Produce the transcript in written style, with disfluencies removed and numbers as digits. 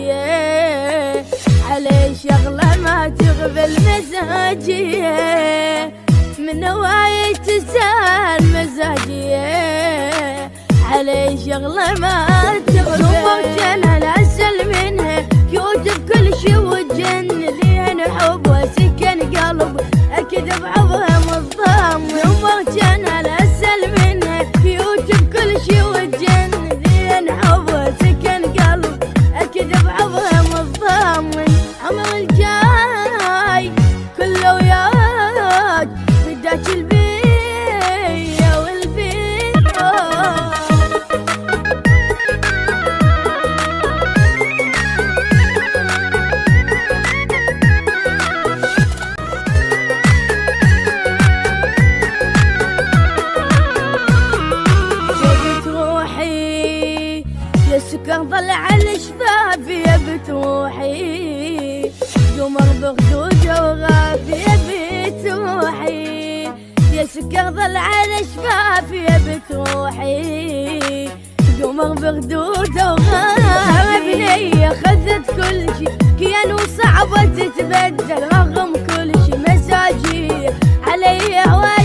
مزاجية، علي شغلة ما تغبل مزاجية، من هواية تسهل مزاجية، علي شغلة ما تغبل. ومرجانها لا أسأل منها كيوت بكل شي وتجن لين حب وسكن قلب أكذب عبها مظلم. ومرجانها لا أسأل منها كيوت بكل شي وتجن لين حب وسكن قلب أكذب عبها مظلم. عمر الجاي كله وياك بداك البيا والبيا. جبت روحي يا سكر ظل على الشباب يا بت روحي، قمر بخدوده وغاب يا بت روحي، يا سكر ظل على شفاف يا بت روحي، قمر بخدوده وغاب. بنية خذت كل شي كيان وصعبة تتبدل رغم كل شي، مزاجي علي هواي